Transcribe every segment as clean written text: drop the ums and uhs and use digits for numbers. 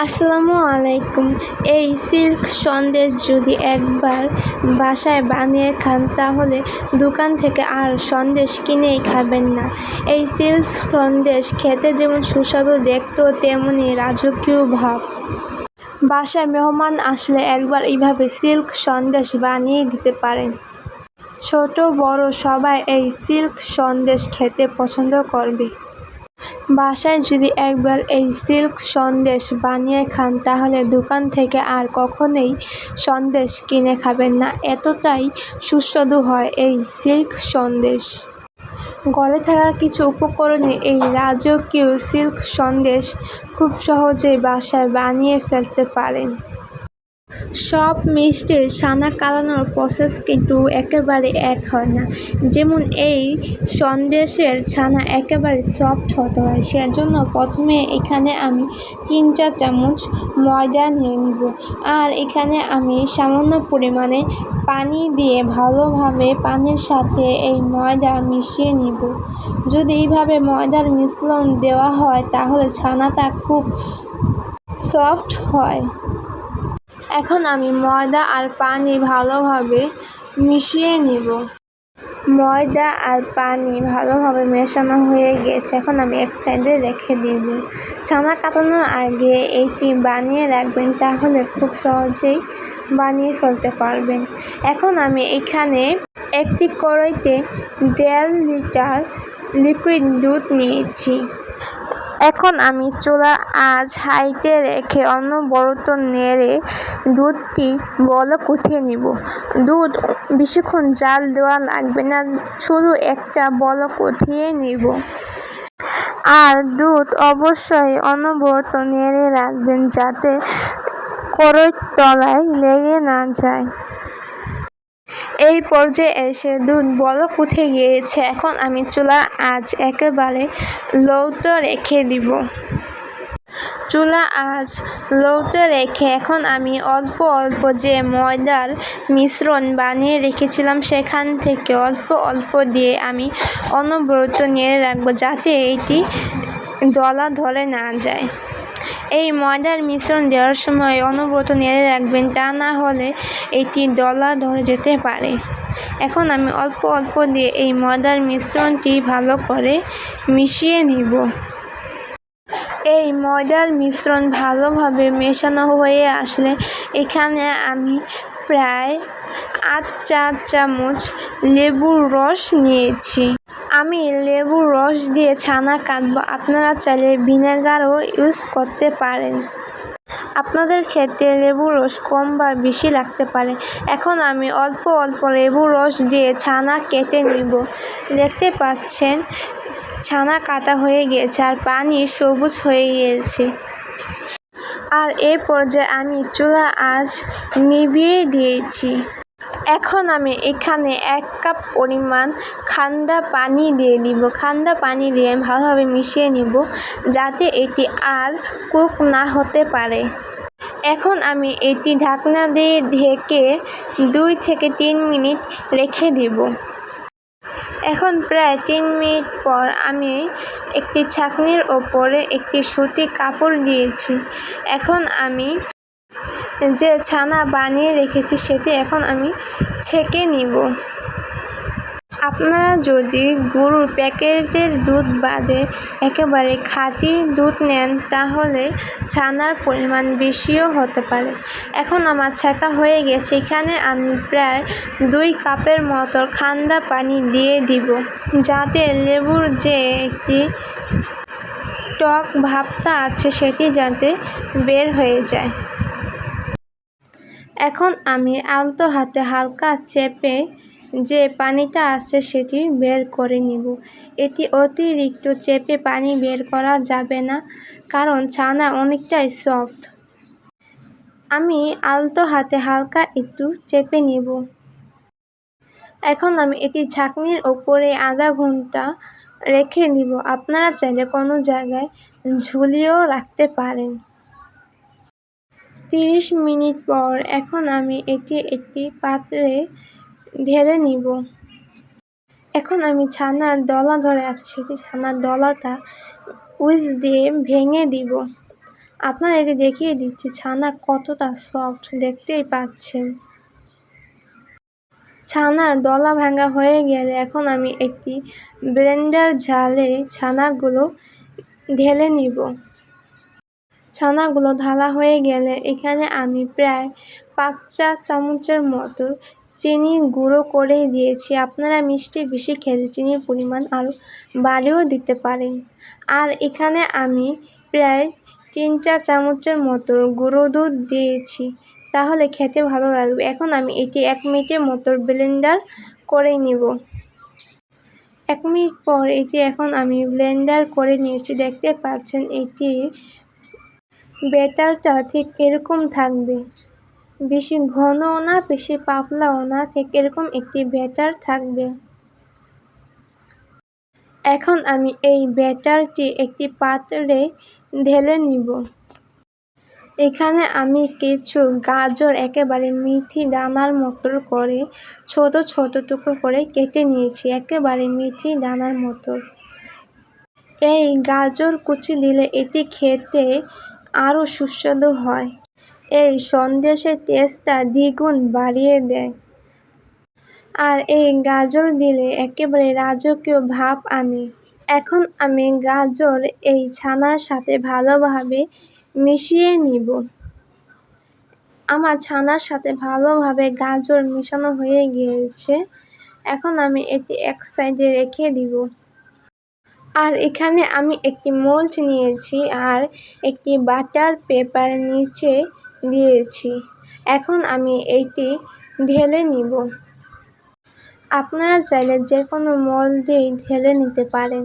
আসসালামু আলাইকুম। এই সিল্ক সন্দেশ যদি একবার বাসায় বানিয়ে খান তাহলে দোকান থেকে আর সন্দেশ কিনেই খাবেন না। এই সিল্ক সন্দেশ খেতে যেমন সুস্বাদু, দেখতেও তেমনি রাজকীয় ভাব। বাসায় মেহমান আসলে একবার এইভাবে সিল্ক সন্দেশ বানিয়ে দিতে পারেন। ছোট বড় সবাই এই সিল্ক সন্দেশ খেতে পছন্দ করবে। বাসায় যদি একবার এই সিল্ক সন্দেশ বানিয়ে খান তাহলে দোকান থেকে আর কখনোই সন্দেশ কিনে খাবেন না। এতটাই সুস্বাদু হয় এই সিল্ক সন্দেশ। ঘরে থাকা কিছু উপকরণে এই রাজকীয় সিল্ক সন্দেশ খুব সহজেই বাসায় বানিয়ে ফেলতে পারেন। সব মিষ্টির ছানা কাটানোর প্রসেস কিন্তু একেবারে এক হয় না। যেমন এই সন্দেশের ছানা একেবারে সফট হতে হয়, সেজন্য প্রথমে এখানে আমি 3-4 চামচ ময়দা নিয়ে নিব। আর এখানে আমি সামান্য পরিমাণে পানি দিয়ে ভালোভাবে পানির সাথে এই ময়দা মিশিয়ে নিব। যদি এইভাবে ময়দার মিশ্রণ দেওয়া হয় তাহলে ছানাটা খুব সফট হয়। এখন আমি ময়দা আর পানি ভালোভাবে মিশিয়ে নিব। ময়দা আর পানি ভালোভাবে মেশানো হয়ে গেছে, এখন আমি এক সাইডে রেখে দিব। ছানা কাটানোর আগে এইটি বানিয়ে রাখবেন, তাহলে খুব সহজেই বানিয়ে ফেলতে পারবেন। এখন আমি এখানে একটি কড়াইতে 1.5 লিটার লিকুইড দুধ নিয়েছি। এখন আমি চুলার আঁচ হাইতে রেখে অনবরত নেড়ে দুধটি বলক উঠিয়ে নিব। দুধ বেশিক্ষণ জাল দেওয়া লাগবে না, শুধু একটা বলক উঠিয়ে নিব। আর দুধ অবশ্যই অনবরত নেড়ে রাখবেন যাতে কড়াইর তলায় লেগে না যায়। এই পর্যায়ে এসে দুধ বলক উঠে গিয়েছে, এখন আমি চুলার আঁচ একেবারে লোতে রেখে দিব। চুলার আঁচ লোতে রেখে এখন আমি অল্প অল্প যে ময়দার মিশ্রণ বানিয়ে রেখেছিলাম সেখান থেকে অল্প অল্প দিয়ে আমি অনবরত নেড়ে রাখবো যাতে এটি দলা ধরে না যায়। এই ময়দার মিশ্রণ দেওয়ার সময় অনবরত নেড়ে রাখবেন, তা না হলে এটি দলা ধরে যেতে পারে। এখন আমি অল্প অল্প দিয়ে এই ময়দার মিশ্রণটি ভালো করে মিশিয়ে নিব। এই ময়দার মিশ্রণ ভালোভাবে মেশানো হয়ে আসলে এখানে আমি প্রায় 8 চা চামচ লেবুর রস নিয়েছি। আমি লেবুর রস দিয়ে ছানা কাটবো, আপনারা চাইলে ভিনেগারও ইউজ করতে পারেন। আপনাদের ক্ষেত্রে লেবুর রস কম বা বেশি লাগতে পারে। এখন আমি অল্প অল্প লেবুর রস দিয়ে ছানা কেটে নিব। দেখতে পাচ্ছেন ছানা কাটা হয়ে গিয়েছে আর পানি সবুজ হয়ে গিয়েছে। আর এই পর্যায়ে আমি চুলার আঁচ নিভিয়ে দিয়েছি। এখন আমি এখানে 1 কাপ পরিমাণ ঠান্ডা পানি দিয়ে দিব। ঠান্ডা পানি দিয়ে ভালোভাবে মিশিয়ে নিব যাতে এটি আর কুক না হতে পারে। এখন আমি এটি ঢাকনা দিয়ে ঢেকে 2 থেকে 3 মিনিট রেখে দিব। এখন প্রায় 3 মিনিট পর আমি একটি ছাঁকনির ওপরে একটি সুতির কাপড় দিয়েছি। এখন আমি যে ছানা বানিয়ে রেখেছি সেটি এখন আমি ছেঁকে নিব। আপনারা যদি গরুর প্যাকেটের দুধ বাদে একেবারে খাঁটি দুধ নেন তাহলে ছানার পরিমাণ বেশিও হতে পারে। এখন আমার ছেঁকা হয়ে গেছে, এখানে আমি প্রায় 2 কাপের মতো ঠান্ডা পানি দিয়ে দিব যাতে লেবুর যে একটি টক ভাবটা আছে সেটি যাতে বের হয়ে যায়। এখন আমি আলতো হাতে হালকা চেপে যে পানিটা আছে সেটি বের করে নিব। এটি অতিরিক্ত চেপে পানি বের করা যাবে না, কারণ ছানা অনেকটাই সফট। আমি আলতো হাতে হালকা একটু চেপে নিব। এখন আমি এটি ছাঁকনির ওপরে আধা ঘন্টা রেখে দিব। আপনারা চাইলে কোনো জায়গায় ঝুলিয়েও রাখতে পারেন। 30 মিনিট পর এখন আমি এটি একটি পাত্রে ঢেলে নিব। এখন আমি ছানার দলা ধরে আছে সেটি ছানার দলাটা উইস্ক দিয়ে ভেঙে দিব। আপনারা এটি দেখিয়ে দিচ্ছি ছানা কতটা সফট, দেখতেই পাচ্ছেন। ছানার দলা ভাঙা হয়ে গেলে এখন আমি একটি ব্লেন্ডার জালে ছানাগুলো ঢেলে নিব। ছানাগুলো ঢালা হয়ে গেলে এখানে আমি প্রায় 5 চা চামচের মতো চিনি গুঁড়ো করে দিয়েছি। আপনারা মিষ্টি বেশি খেলে চিনির পরিমাণ আরও বাড়িয়েও দিতে পারেন। আর এখানে আমি প্রায় 3 চা চামচের মতো গুঁড়ো দুধ দিয়েছি, তাহলে খেতে ভালো লাগবে। এখন আমি এটি 1 মিনিটের মতো ব্লেন্ডার করে নিব। 1 মিনিট পর এটি এখন আমি ব্লেন্ডার করে নিয়েছি। দেখতে পাচ্ছেন এটি ব্যাটারটা ঠিক এরকম থাকবে, বেশি ঘনও না বেশি পাতলাও না, ঠিক এরকম একটি ব্যাটার থাকবে। এখন আমি এই ব্যাটারটি একটি পাত্রে ঢেলে নিব। এখানে আমি কিছু গাজর একেবারে মিথি দানার মতো করে ছোট ছোট টুকরো করে কেটে নিয়েছি, একেবারে মিথি দানার মতো। এই গাজর কুচি দিলে এটি খেতে আরও সুস্বাদু হয়। এই সন্দেশের টেস্টটা দ্বিগুণ বাড়িয়ে দেয়। আর এই গাজর দিলে একেবারে রাজকীয় ভাব আনে। এখন আমি গাজর এই ছানার সাথে ভালোভাবে মিশিয়ে নিব। আমার ছানার সাথে ভালোভাবে গাজর মেশানো হয়ে গিয়েছে। এখন আমি এটি এক সাইডে রেখে দিব। আর এখানে আমি একটি মোল্ড নিয়েছি আর একটি বাটার পেপার নিচে দিয়েছি। এখন আমি এইটি ঢেলে নিব। আপনারা চাইলে যে কোনো মোল্ডেই ঢেলে নিতে পারেন।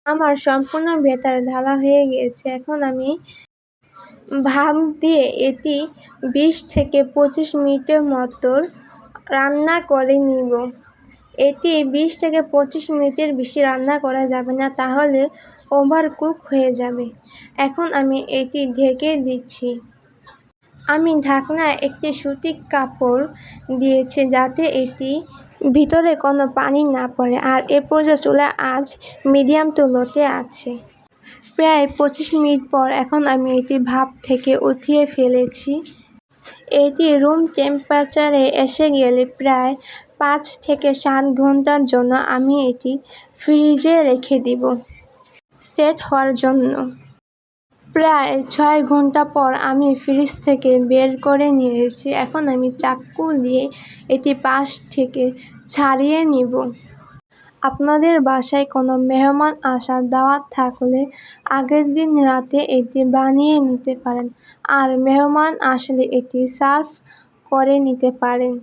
আমার সম্পূর্ণ ব্যাটার ঢালা হয়ে গিয়েছে। এখন আমি ভাপ দিয়ে এটি 20 থেকে 25 মিনিটের মতো রান্না করে নিব। এটি 20 থেকে 25 মিনিটের বেশি রান্না করা যাবে না, তাহলে ওভারকুক হয়ে যাবে। এখন আমি এটি ঢেকে দিচ্ছি। আমি ঢাকনায় একটি সুতির কাপড় দিয়েছি যাতে এটি ভিতরে কোনো পানি না পড়ে। আর এ পর্যায়ে চুলার আঁচ মিডিয়াম টু লোতে আছে। প্রায় 25 মিনিট পর এখন আমি এটি ভাপ থেকে উঠিয়ে ফেলেছি। এটি রুম টেম্পারেচারে এসে গেলে প্রায় 5 থেকে 7 ঘন্টার জন্য আমি এটি ফ্রিজে রেখে দিব সেট হওয়ার জন্য। প্রায় 6 ঘন্টা পর আমি ফ্রিজ থেকে বের করে নিয়েছি। এখন আমি চাকু দিয়ে এটি পাশ থেকে ছাড়িয়ে নিব। আপনাদের বাসায় কোনো মেহমান আসার দাওয়াত থাকলে আগের দিন রাতে এটি বানিয়ে নিতে পারেন, আর মেহমান আসলে এটি সার্ভ করে নিতে পারেন।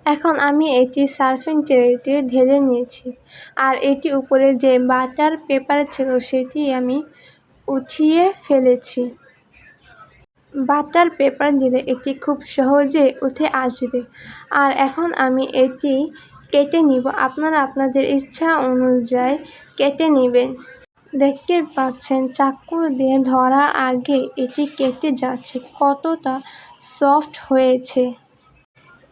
এখন আমি এটি সার্ভিং ট্রেতে ঢেলে নিয়েছি। আর এটি উপরে যে বাটার পেপার ছিল সেটি আমি উঠিয়ে ফেলেছি। বাটার পেপার দিলে এটি খুব সহজে উঠে আসবে। আর এখন আমি এটি কেটে নিব। আপনারা আপনাদের ইচ্ছা অনুযায়ী কেটে নেবেন। দেখতে পাচ্ছেন চাকু দিয়ে ধরার আগে এটি কেটে যাচ্ছে, কতটা সফট হয়েছে।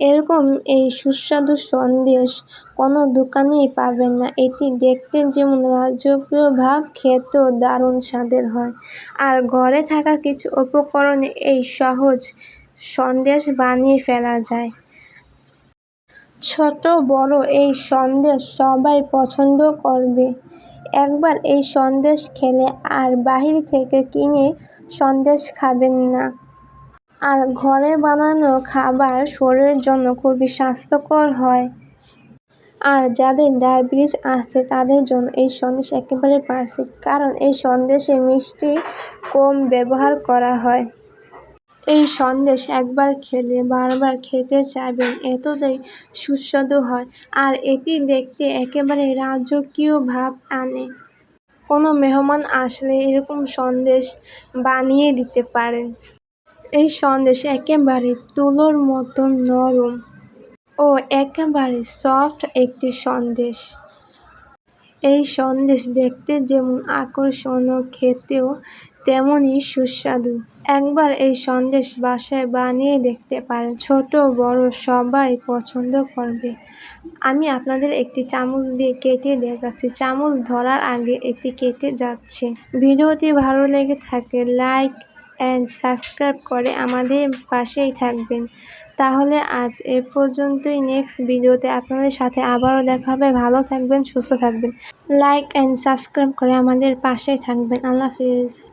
এরকম এই সুস্বাদু সন্দেশ কোনো দোকানেই পাবেন না। এটি দেখতে যেমন রাজকীয় ভাব, খেতেও দারুণ স্বাদের হয়। আর ঘরে থাকা কিছু উপকরণে এই সহজ সন্দেশ বানিয়ে ফেলা যায়। ছোট বড় এই সন্দেশ সবাই পছন্দ করবে। একবার এই সন্দেশ খেলে আর বাহির থেকে কিনে সন্দেশ খাবেন না। আর ঘরে বানানো খাবার শরীরের জন্য খুবই স্বাস্থ্যকর হয়। আর যাদের ডায়াবেটিস আছে তাদের জন্য এই সন্দেশ একেবারে পারফেক্ট, কারণ এই সন্দেশে মিষ্টি কম ব্যবহার করা হয়। এই সন্দেশ একবার খেলে বারবার খেতে চাইবেন, এতটাই সুস্বাদু হয়। আর এটি দেখতে একেবারে রাজকীয় ভাব আনে। কোনো মেহমান আসলে এরকম সন্দেশ বানিয়ে দিতে পারেন। এই সন্দেশ একেবারে তুলোর মতো নরম ও একেবারে সফট একটি সন্দেশ। এই সন্দেশ দেখতে যেমন আকর্ষণীয়, খেতেও তেমনই সুস্বাদু। একবার এই সন্দেশ বাসায় বানিয়ে দেখতে পারেন, ছোট বড় সবাই পছন্দ করবে। আমি আপনাদের একটি চামচ দিয়ে কেটে দেখাচ্ছি। চামচ ধরার আগে এটি কেটে যাচ্ছে। ভিডিওটি ভালো লেগে থাকলে লাইক অ্যান্ড সাবস্ক্রাইব করে আমাদের পাশেই থাকবেন। তাহলে আজ এ পর্যন্তই। নেক্সট ভিডিওতে আপনাদের সাথে আবারও দেখা হবে। ভালো থাকবেন, সুস্থ থাকবেন। লাইক অ্যান্ড সাবস্ক্রাইব করে আমাদের পাশেই থাকবেন। আল্লাহ হাফিজ।